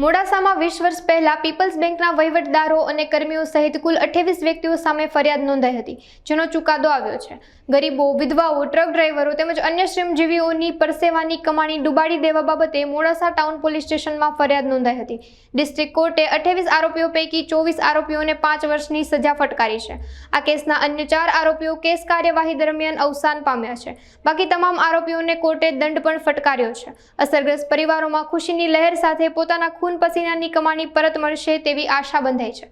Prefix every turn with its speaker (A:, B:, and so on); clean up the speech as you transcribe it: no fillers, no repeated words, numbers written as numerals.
A: મોડાસામાં 20 વર્ષ પહેલા પીપલ્સ બેંકના વહીવટદારો અને કર્મીઓ સહિત કુલ 28 વ્યક્તિઓ સામે ફરિયાદ નોંધાઈ હતી, જેનો ચુકાદો આવ્યો છે। ગરીબો, વિધવાઓ, ટ્રક ડ્રાઈવરો તેમજ અન્ય શ્રમજીવીઓની પરસેવાની કમાણી ડૂબાડી દેવા બાબતે મોડાસા ટાઉન પોલીસ સ્ટેશનમાં ફરિયાદ નોંધાઈ હતી। ડિસ્ટ્રિક્ટ કોર્ટે 28 આરોપીઓ પૈકી 24 આરોપીઓને 5 વર્ષની સજા ફટકારી છે। આ કેસના અન્ય 4 આરોપીઓ કેસ કાર્યવાહી દરમિયાન અવસાન પામ્યા છે। બાકી તમામ આરોપીઓને કોર્ટે દંડ પણ ફટકાર્યો છે। અસરગ્રસ્ત પરિવારોમાં ખુશીની લહેર સાથે પોતાના ખૂન પસીનાની કમાણી પરત મળશે તેવી આશા બંધાઈ છે।